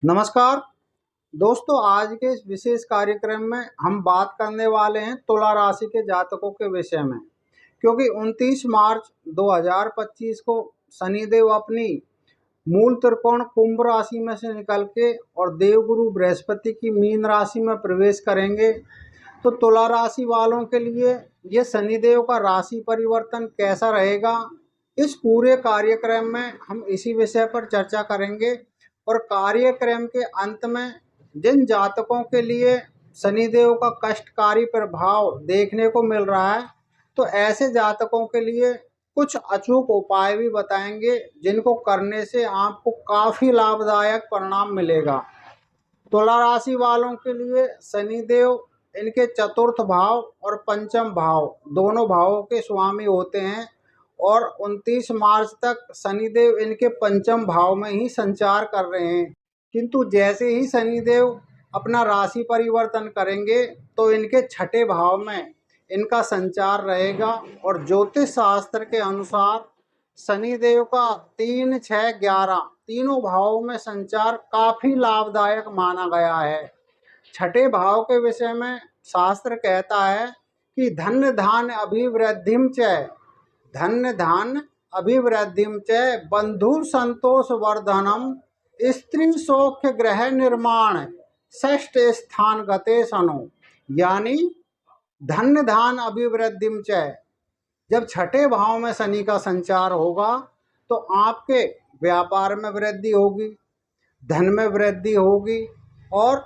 नमस्कार दोस्तों, आज के इस विशेष कार्यक्रम में हम बात करने वाले हैं तुला राशि के जातकों के विषय में। क्योंकि 29 मार्च 2025 को शनिदेव अपनी मूल त्रिकोण कुंभ राशि में से निकल के और देवगुरु बृहस्पति की मीन राशि में प्रवेश करेंगे। तो तुला राशि वालों के लिए ये शनिदेव का राशि परिवर्तन कैसा रहेगा, इस पूरे कार्यक्रम में हम इसी विषय पर चर्चा करेंगे। और कार्यक्रम के अंत में जिन जातकों के लिए शनिदेव का कष्टकारी प्रभाव देखने को मिल रहा है, तो ऐसे जातकों के लिए कुछ अचूक उपाय भी बताएंगे जिनको करने से आपको काफ़ी लाभदायक परिणाम मिलेगा। तुला राशि वालों के लिए शनिदेव इनके चतुर्थ भाव और पंचम भाव दोनों भावों के स्वामी होते हैं और 29 मार्च तक शनिदेव इनके पंचम भाव में ही संचार कर रहे हैं। किंतु जैसे ही शनिदेव अपना राशि परिवर्तन करेंगे तो इनके छठे भाव में इनका संचार रहेगा। और ज्योतिष शास्त्र के अनुसार शनिदेव का 3, 6, 11 तीनों भावों में संचार काफ़ी लाभदायक माना गया है। छठे भाव के विषय में शास्त्र कहता है कि धन्य धान अभिवृद्धिम च धन्य धान अभिवृद्धिम च बंधु संतोष वर्धनम स्त्री सौख्य गृह निर्माण षष्ठ स्थान गते सनो। यानी धन्य धान अभिवृद्धिम च, जब छठे भाव में शनि का संचार होगा तो आपके व्यापार में वृद्धि होगी, धन में वृद्धि होगी और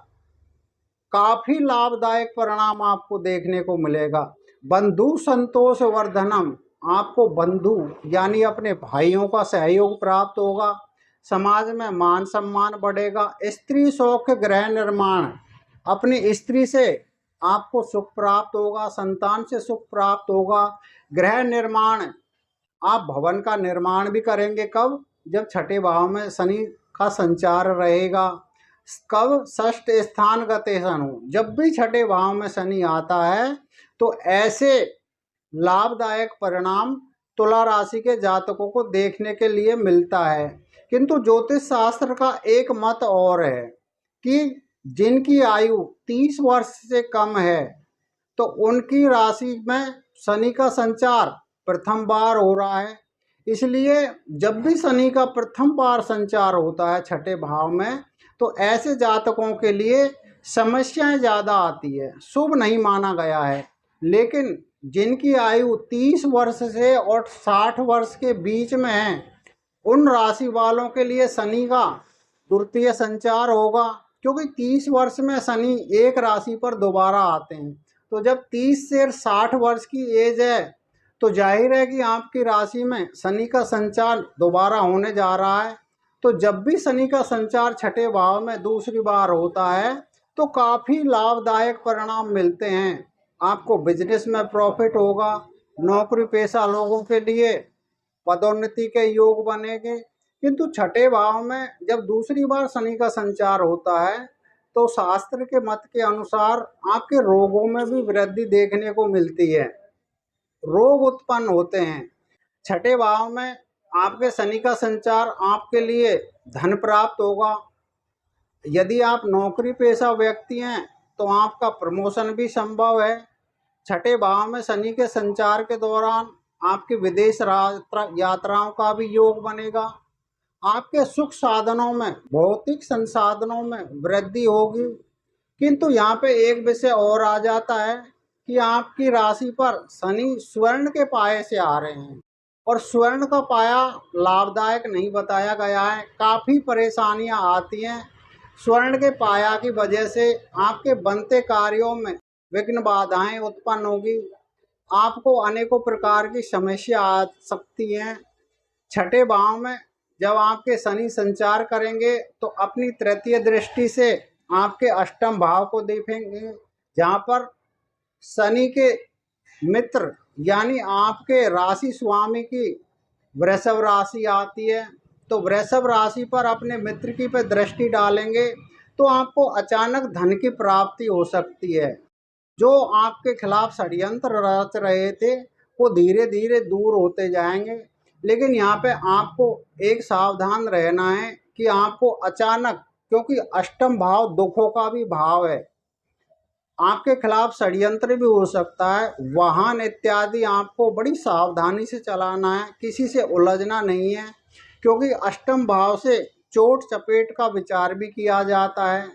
काफ़ी लाभदायक परिणाम आपको देखने को मिलेगा। बंधु संतोष वर्धनम, आपको बंधु यानी अपने भाइयों का सहयोग प्राप्त होगा, समाज में मान सम्मान बढ़ेगा। स्त्री सौख्य गृह निर्माण, अपनी स्त्री से आपको सुख प्राप्त होगा, संतान से सुख प्राप्त होगा। गृह निर्माण, आप भवन का निर्माण भी करेंगे। कब? जब छठे भाव में शनि का संचार रहेगा। कब? षष्ठ स्थान गते शनु, जब भी छठे भाव में शनि आता है तो ऐसे लाभदायक परिणाम तुला राशि के जातकों को देखने के लिए मिलता है। किंतु ज्योतिष शास्त्र का एक मत और है कि जिनकी आयु 30 वर्ष से कम है तो उनकी राशि में शनि का संचार प्रथम बार हो रहा है। इसलिए जब भी शनि का प्रथम बार संचार होता है छठे भाव में तो ऐसे जातकों के लिए समस्याएं ज़्यादा आती है, शुभ नहीं माना गया है। लेकिन जिनकी आयु 30 वर्ष से और 60 वर्ष के बीच में है, उन राशि वालों के लिए शनि का द्वितीय संचार होगा। क्योंकि 30 वर्ष में शनि एक राशि पर दोबारा आते हैं, तो जब 30 से 60 वर्ष की एज है तो जाहिर है कि आपकी राशि में शनि का संचार दोबारा होने जा रहा है। तो जब भी शनि का संचार छठे भाव में दूसरी बार होता है तो काफ़ी लाभदायक परिणाम मिलते हैं। आपको बिजनेस में प्रॉफिट होगा, नौकरी पेशा लोगों के लिए पदोन्नति के योग बनेंगे। किंतु छठे भाव में जब दूसरी बार शनि का संचार होता है तो शास्त्र के मत के अनुसार आपके रोगों में भी वृद्धि देखने को मिलती है, रोग उत्पन्न होते हैं। छठे भाव में आपके शनि का संचार आपके लिए धन प्राप्त होगा। यदि आप नौकरी पेशा व्यक्ति हैं तो आपका प्रमोशन भी संभव है। छठे भाव में शनि के संचार के दौरान आपके विदेश यात्राओं का भी योग बनेगा। आपके सुख साधनों में, भौतिक संसाधनों में वृद्धि होगी। किंतु यहाँ पे एक विषय और आ जाता है कि आपकी राशि पर शनि स्वर्ण के पाए से आ रहे हैं और स्वर्ण का पाया लाभदायक नहीं बताया गया है, काफ़ी परेशानियाँ आती हैं। स्वर्ण के पाया की वजह से आपके बनते कार्यों में विघ्न बाधाएं उत्पन्न होगी, आपको अनेकों प्रकार की समस्या आ सकती हैं। छठे भाव में जब आपके शनि संचार करेंगे तो अपनी तृतीय दृष्टि से आपके अष्टम भाव को देखेंगे, जहाँ पर शनि के मित्र यानी आपके राशि स्वामी की वृषभ राशि आती है। तो वृषभ राशि पर अपने मित्र की पे दृष्टि डालेंगे तो आपको अचानक धन की प्राप्ति हो सकती है। जो आपके खिलाफ षड्यंत्र रच रहे थे वो धीरे धीरे दूर होते जाएंगे। लेकिन यहाँ पे आपको एक सावधान रहना है कि आपको अचानक क्योंकि अष्टम भाव दुखों का भी भाव है। आपके खिलाफ षड्यंत्र भी हो सकता है। वाहन इत्यादि आपको बड़ी सावधानी से चलाना है, किसी से उलझना नहीं है, क्योंकि अष्टम भाव से चोट चपेट का विचार भी किया जाता है।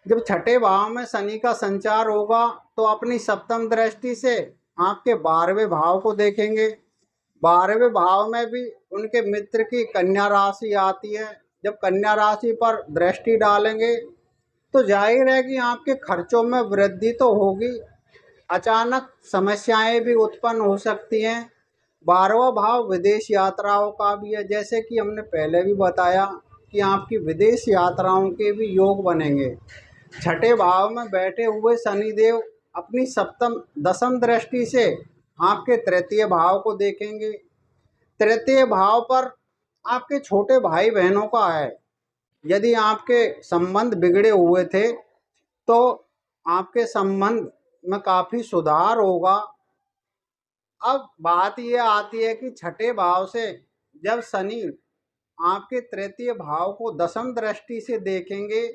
जब छठे भाव में शनि का संचार होगा तो अपनी सप्तम दृष्टि से आपके 12वें भाव को देखेंगे। 12वें भाव में भी उनके मित्र की कन्या राशि आती है। जब कन्या राशि पर दृष्टि डालेंगे तो जाहिर है कि आपके खर्चों में वृद्धि तो होगी, अचानक समस्याएं भी उत्पन्न हो सकती हैं। 12वां भाव विदेश यात्राओं का भी है, जैसे कि हमने पहले भी बताया कि आपकी विदेश यात्राओं के भी योग बनेंगे। छठे भाव में बैठे हुए शनिदेव अपनी सप्तम दसम दृष्टि से आपके तृतीय भाव को देखेंगे। तृतीय भाव पर आपके छोटे भाई बहनों का है। यदि आपके संबंध बिगड़े हुए थे तो आपके संबंध में काफ़ी सुधार होगा। अब बात ये आती है कि छठे भाव से जब शनि आपके तृतीय भाव को दसम दृष्टि से देखेंगे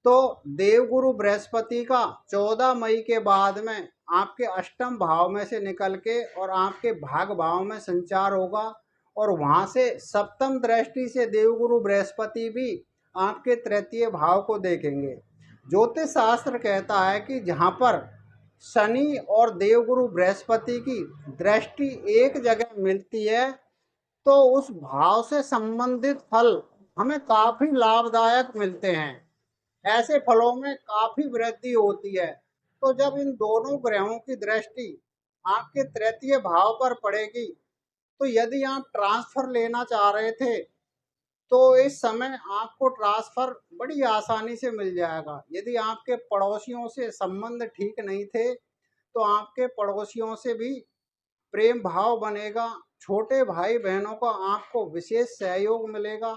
तो देवगुरु बृहस्पति का 14 मई के बाद में आपके अष्टम भाव में से निकल के और आपके भाग भाव में संचार होगा, और वहाँ से सप्तम दृष्टि से देवगुरु बृहस्पति भी आपके तृतीय भाव को देखेंगे। ज्योतिष शास्त्र कहता है कि जहाँ पर शनि और देवगुरु बृहस्पति की दृष्टि एक जगह मिलती है तो उस भाव से संबंधित फल हमें काफ़ी लाभदायक मिलते हैं। ऐसे फलों में काफ़ी वृद्धि होती है। तो जब इन दोनों ग्रहों की दृष्टि आपके तृतीय भाव पर पड़ेगी तो यदि आप ट्रांसफ़र लेना चाह रहे थे तो इस समय आपको ट्रांसफ़र बड़ी आसानी से मिल जाएगा। यदि आपके पड़ोसियों से संबंध ठीक नहीं थे तो आपके पड़ोसियों से भी प्रेम भाव बनेगा। छोटे भाई बहनों का आपको विशेष सहयोग मिलेगा।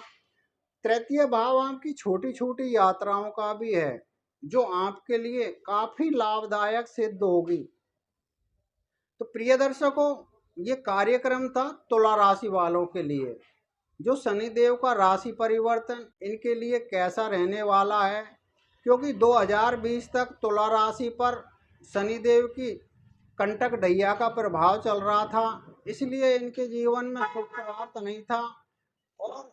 तृतीय भाव आपकी छोटी छोटी यात्राओं का भी है जो आपके लिए काफ़ी लाभदायक सिद्ध होगी। तो प्रिय दर्शकों, ये कार्यक्रम था तुला राशि वालों के लिए। जो शनिदेव का राशि परिवर्तन इनके लिए कैसा रहने वाला है, क्योंकि 2020 तक तुला राशि पर शनिदेव की कंटक ढैया का प्रभाव चल रहा था, इसलिए इनके जीवन में सुख प्राप्त नहीं था। और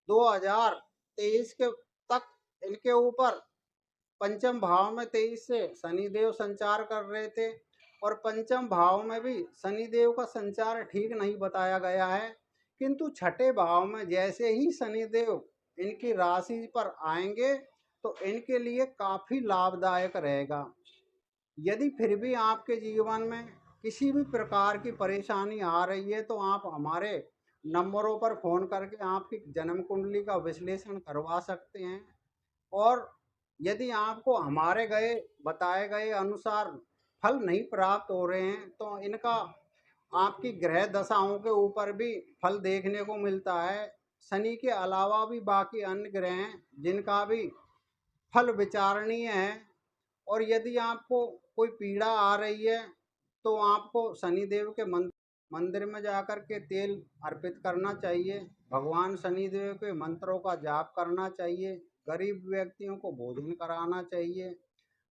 2023 के तक इनके ऊपर पंचम भाव में 23 से शनिदेव संचार कर रहे थे, और पंचम भाव में भी शनिदेव का संचार ठीक नहीं बताया गया है। किंतु छठे भाव में जैसे ही शनिदेव इनकी राशि पर आएंगे तो इनके लिए काफ़ी लाभदायक रहेगा। यदि फिर भी आपके जीवन में किसी भी प्रकार की परेशानी आ रही है तो आप हमारे नंबरों पर फ़ोन करके आपकी जन्म कुंडली का विश्लेषण करवा सकते हैं। और यदि आपको हमारे बताए गए अनुसार फल नहीं प्राप्त हो रहे हैं तो इनका आपकी ग्रह दशाओं के ऊपर भी फल देखने को मिलता है। शनि के अलावा भी बाकी अन्य ग्रह हैं जिनका भी फल विचारणीय है। और यदि आपको कोई पीड़ा आ रही है तो आपको शनिदेव के मंदिर में जाकर के तेल अर्पित करना चाहिए, भगवान शनिदेव के मंत्रों का जाप करना चाहिए, गरीब व्यक्तियों को भोजन कराना चाहिए,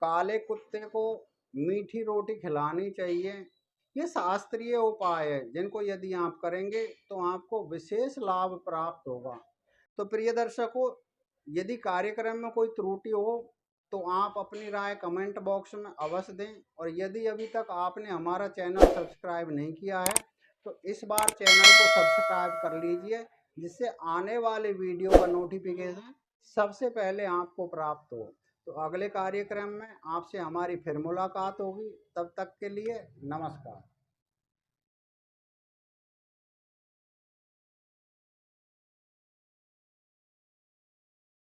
काले कुत्ते को मीठी रोटी खिलानी चाहिए। ये शास्त्रीय उपाय है जिनको यदि आप करेंगे तो आपको विशेष लाभ प्राप्त होगा। तो प्रिय दर्शकों, यदि कार्यक्रम में कोई त्रुटि हो तो आप अपनी राय कमेंट बॉक्स में अवश्य दें। और यदि अभी तक आपने हमारा चैनल सब्सक्राइब नहीं किया है तो इस बार चैनल को सब्सक्राइब कर लीजिए, जिससे आने वाले वीडियो का नोटिफिकेशन सबसे पहले आपको प्राप्त हो। तो अगले कार्यक्रम में आपसे हमारी फिर मुलाकात होगी। तब तक के लिए नमस्कार।